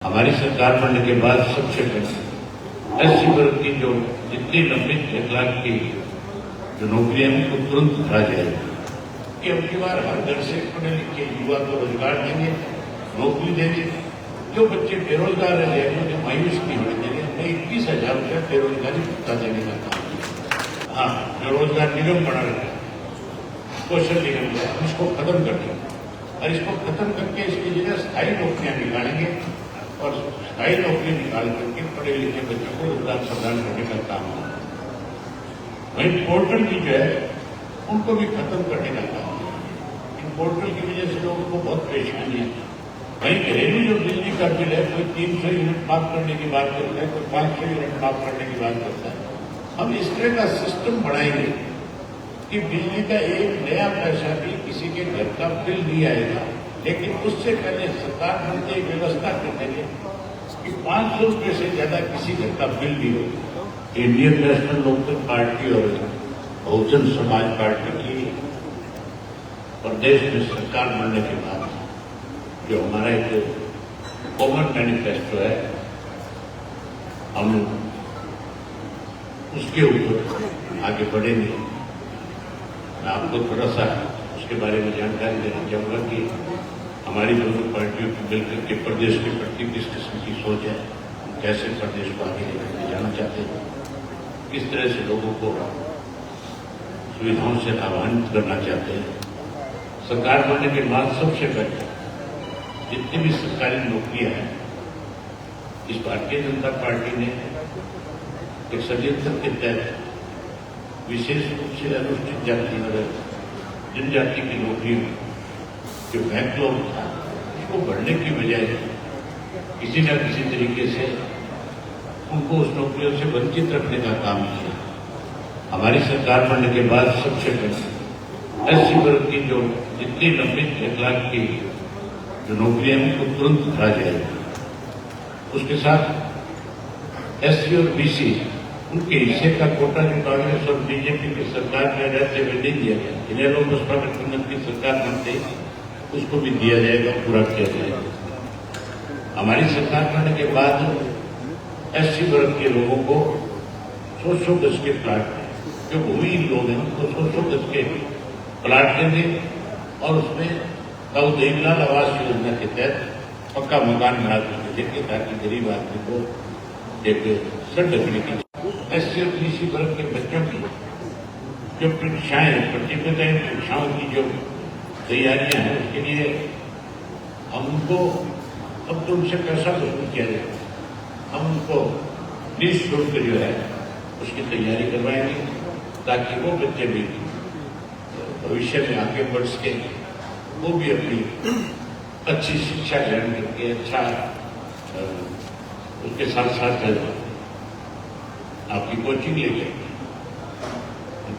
हमारी सरकार बनने के बाद सबसे पहले एससी वर्ग की जो जितनी लंबित 1 लाख की जो नौकरियां उनको तुरंत उठा जाएगी कि अब की बार हर घर से पढ़े लिखे युवा को रोजगार देंगे, नौकरी देंगे। जो बच्चे बेरोजगार रह जाएंगे उन्हें मायूस नहीं होने देंगे। हमें 21,000 रुपया बेरोजगारी भत्ता देने का काम। हाँ, जो रोजगार निगम बना रहा है, कौशल निगम है, हम इसको खत्म कर देंगे और इसको खत्म करके इसकी जगह स्थायी नौकरियां निकालेंगे और स्थायी नौकरी निकाल करके पढ़े लिखे बच्चों को रोजगार प्रदान करने का काम है। वहीं पोर्टल की जो है उनको भी खत्म करने का काम है। इन पोर्टल की वजह से लोगों को बहुत परेशानी है। वहीं घरेलू जो बिजली का बिल है, कोई 300 यूनिट माफ करने की बात करता है, कोई 500 यूनिट माफ करने की बात करता है। हम इस तरह का सिस्टम बनाएंगे कि बिजली का एक नया पैसा भी किसी के घर का बिल नहीं आएगा। लेकिन उससे पहले सरकार बनते एक व्यवस्था कर देंगे कि 500 रुपये से ज्यादा किसी घर का बिल नहीं होगा। इंडियन नेशनल लोकदल पार्टी और बहुजन समाज पार्टी की प्रदेश में सरकार बनने के बाद जो हमारा एक कॉमन मैनिफेस्टो है, हम उसके ऊपर आगे बढ़ेंगे। मैं आपको थोड़ा सा उसके बारे में जानकारी देना चाहूंगा कि हमारी दोनों पार्टियों की मिलकर के प्रदेश के प्रति किस किस्म की सोच है, हम कैसे प्रदेश को आगे लेकर जाना चाहते हैं, किस तरह से लोगों को सुविधाओं से लाभान्वित करना चाहते हैं। सरकार बनने के बाद सबसे पहले जितनी भी सरकारी नौकरियां हैं, इस भारतीय जनता पार्टी ने एक षड्यंत्र के तहत विशेष रूप से अनुसूचित जाति और जनजाति की नौकरियों जो बैकलॉग था उसको बढ़ने की बजाय किसी न किसी तरीके से उनको उस नौकरियों से वंचित रखने का काम किया। हमारी सरकार बनने के बाद सबसे पहले एससी वर्ग की जो जितनी लंबित 1 लाख की जो नौकरियां उनको तुरंत उठा जाएगी। उसके साथ एससी और बीसी उनके हिस्से का कोटा जो कांग्रेस और बीजेपी की सरकार में रहते हुए नहीं दिया गया, इन्हें लोग बसपा गठबंधन की सरकार बनते उसको भी दिया जाएगा, पूरा किया जाएगा। हमारी सरकार बनने के बाद एससी वर्ग के लोगों को 100 गज के प्लाट, जो भूमिहीन लोग हैं उनको 100 गज के प्लाट देंगे और उसमें दाऊद इब्राहिम आवास योजना के तहत पक्का मकान बना करके देंगे ताकि गरीब आदमी को एक सट रखने की। एससी और बीसी वर्ग के बच्चों की जो परीक्षाएं, प्रतियोगिताएं परीक्षाओं की जो तैयारियां हैं, उसके लिए हम उनको अब तो उनसे पैसा वसूल किया जाएगा, हम उनको निःशुल्क जो है उसकी तैयारी करवाएंगे ताकि वो बच्चे भी भविष्य में आगे बढ़ सके, वो भी अपनी अच्छी शिक्षा ग्रहण करके अच्छा उसके साथ साथ आपकी कोचिंग ले जाएंगे,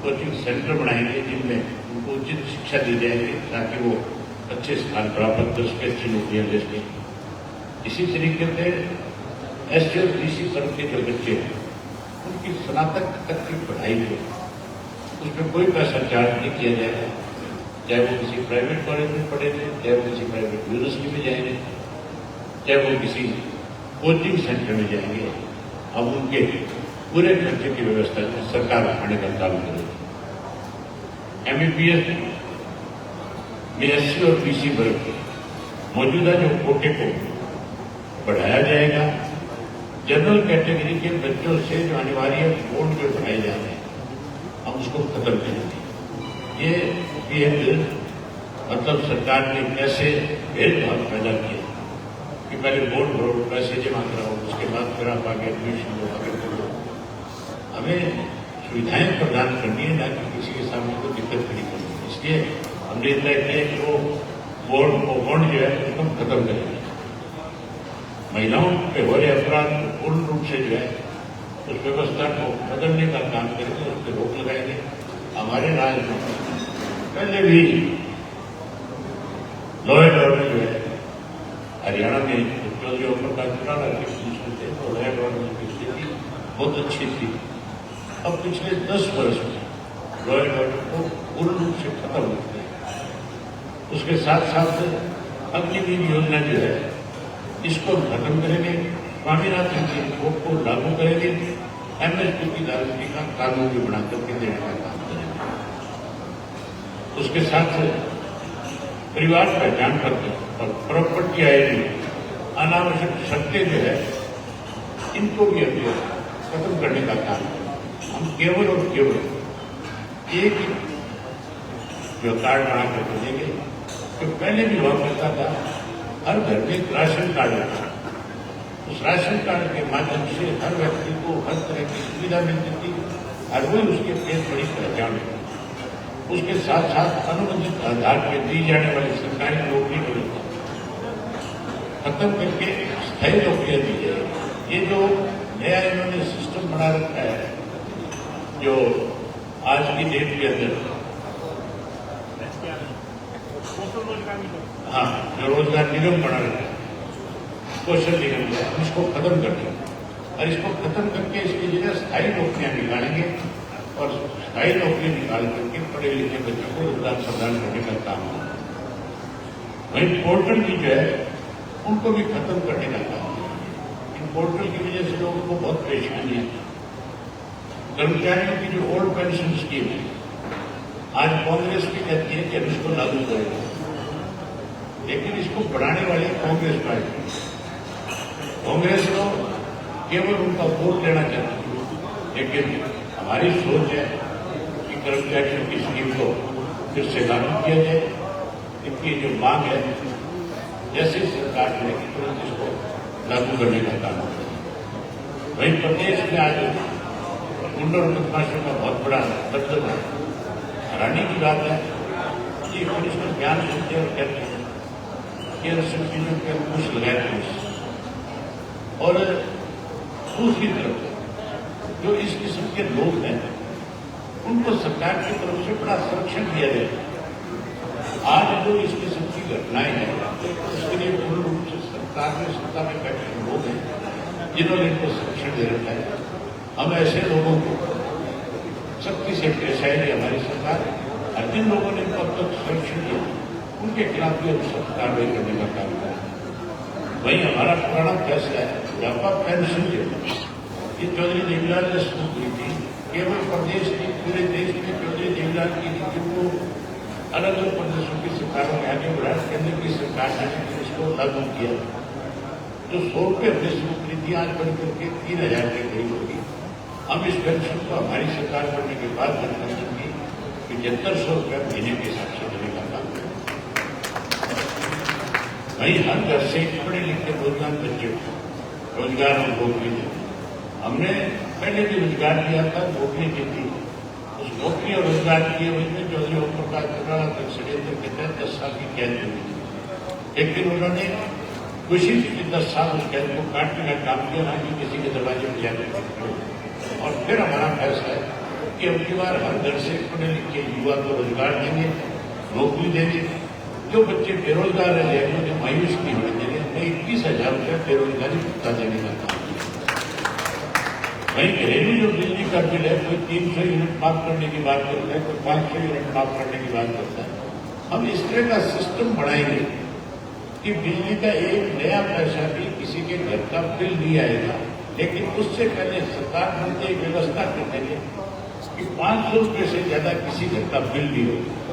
कोचिंग सेंटर बनाएंगे जिनमें उनको उचित शिक्षा दी जाएगी ताकि वो अच्छे स्थान प्राप्त कर सके, अच्छी नौकरियां ले सके। इसी तरीके से एससी और बीसी वर्ग के जो बच्चे हैं उनकी स्नातक तक की पढ़ाई जो उसमें कोई पैसा चार्ज नहीं किया जाएगा, चाहे वो किसी प्राइवेट कॉलेज में पढ़ेंगे, चाहे वो किसी प्राइवेट यूनिवर्सिटी में जाएंगे, चाहे वो किसी कोचिंग सेंटर में जाएंगे। अब उनके पूरे खर्चे की व्यवस्था सरकार उठाने का काम करेगी। एमबीबीएस में एससी और बीसी वर्ग के मौजूदा जो कोटे को बढ़ाया जाएगा। जनरल कैटेगरी के बच्चों से जो अनिवार्य वोट जो बढ़ाए जा रहे हैं हम उसको खत्म करेंगे। ये एक मतलब सरकार ने कैसे भेदभाव पैदा किया कि पहले वोट भरो, पैसे जमा कराओ, उसके बाद फिर आप आगे एडमिशन लो, आगे करो। हमें सुविधाएं प्रदान करनी है, ना कि किसी के सामने कोई दिक्कत खड़ी करनी है। इसलिए हमने तय किया कि वो बॉन्ड जो है उसको हम खत्म करेंगे। महिलाओं पे हो रहे अपराध पूर्ण रूप से जो है उस व्यवस्था को बदलने का काम करेंगे, उस पर रोक लगाएंगे। हमारे राज्य में पहले भी लॉ एंड ऑर्डर जो है हरियाणा में जो प्रकार चुनाव थे तो लॉ एंड ऑर्डर की स्थिति बहुत अच्छी थी। अब पिछले 10 वर्ष में लॉ एंड ऑर्डर को पूर्ण रूप से खत्म हो गया। उसके साथ साथ अग्निवीर योजना जो है इसको खत्म करेंगे, स्वामीनाथन जी भोग को लागू करेंगे, एमएसपी की दारूदी का कानून भी बना करके देने का काम करेंगे। उसके साथ परिवार पहचान पत्र और प्रॉपर्टी आईडी, अनावश्यक शर्तें जो है इनको भी अभी खत्म करने का काम है। हम केवल और केवल एक ही जो कार्ड बना कर देंगे, तो पहले भी हुआ करता था, हर घर में एक राशन कार्ड होता। उस राशन कार्ड के माध्यम से हर व्यक्ति को हर तरह की सुविधा मिलती थी और वही उसके पेट बड़ी पहचान है। उसके साथ साथ अनुबंधित आधार पर दी जाने वाली सरकारी नौकरी को खत्म करके स्थायी नौकरियां दी जाए। ये जो नया इन्होंने सिस्टम बना रखा है, जो आज की डेट के अंदर हाँ जो रोजगार निगम बना रखा है, कौशल निगम, इसको खत्म कर दें और इसको खत्म करके इसकी जगह स्थायी नौकरियां निकालेंगे और स्थायी नौकरी निकाल करके पढ़े लिखे बच्चों को रोजगार प्रदान करने का काम है। वहीं पोर्टल की जो है उनको भी खत्म करने का काम है। इन पोर्टल की वजह से लोगों को बहुत परेशानी है। कर्मचारियों की जो ओल्ड पेंशन स्कीम है, आज कांग्रेस भी कहती है कि हम इसको लागू करेंगे, लेकिन इसको बढ़ाने वाली कांग्रेस पार्टी, कांग्रेस को केवल उनका वोट लेना चाहती है। लेकिन हमारी सोच है कि कर्मचारियों की स्कीम को फिर से लागू किया जाए। इनकी जो मांग है, जैसे सरकार ने तुरंत इसको लागू करने का काम किया। वहीं प्रदेश में आज गुंडों और बदमाशों का बहुत बड़ा दबदबा है। हैरानी की बात है कि पुलिस को ज्ञान देते और कहते हैं कि सब चीजों के अंकुश लगाए पुलिस, और दूसरी तरफ जो इस किस्म के लोग हैं उनको सरकार की तरफ से बड़ा संरक्षण दिया जाए। आज जो इस किस्म की घटनाएं हैं उसके लिए पूर्ण रूप से सरकार में सत्ता में बैठे लोग हैं जिन्होंने इनको संरक्षण दे रखा है। हम ऐसे लोगों को सख्ती से पेश आएगी हमारी सरकार, और जिन लोगों ने इनको अब तक संरक्षण दिया उनके खिलाफ भी हम सख्त कार्रवाई करने का काम करें। वही हमारा पुराना फैसला है, व्यापक पेंशन जो ये चौधरी देवीलाल ने शुरू की थी, केवल प्रदेश की पूरे देश में चौधरी देवीलाल की नीति को अलग अलग प्रदेशों की सरकारों में आगे बढ़ा, केंद्र की सरकार ने इसको लागू किया। तो 100 रुपये अपने शुरू थी, आज बढ़ करके 3000 के करीब होगी। हम इस पेंशन को हमारी सरकार बनने के बाद पेंशन की 7500 रुपये महीने के हिसाब से देने का काम करें। वहीं हर घर से पढ़े लिखे रोजगार बच्चे को रोजगार और नौकरी दें। हमने पहले भी रोजगार दिया था, नौकरी दी थी। उस नौकरी और रोजगार किए हुए में चौधरी ओम प्रकाश चौटाला तक षड्यंत्र के तहत 10 साल की कैद हुई थी। लेकिन उन्होंने कोशिश की 10 साल उस कैद को काटने का काम किया, ना कि किसी के दरवाजे में जाकर। और फिर हमारा फैसला है कि अब की बार हर घर से पढ़े लिखे युवा को रोजगार देंगे, नौकरी देंगे। जो बच्चे बेरोजगार रह जाएंगे उन्हें मायूस नहीं होने देंगे। हमें 21,000 रुपये बेरोजगारी भत्ता देने का काम किया। वहीं घरेलू जो बिजली का बिल है, कोई 300 यूनिट माफ करने की बात करता है, कोई 500 यूनिट माफ करने की बात करता है। हम इस तरह का सिस्टम बनाएंगे कि बिजली का एक नया पैसा भी किसी के घर का बिल नहीं आएगा। लेकिन उससे पहले सरकार मिलते एक व्यवस्था कर देंगे कि 500 रुपये से ज्यादा किसी घर का बिल नहीं होगा।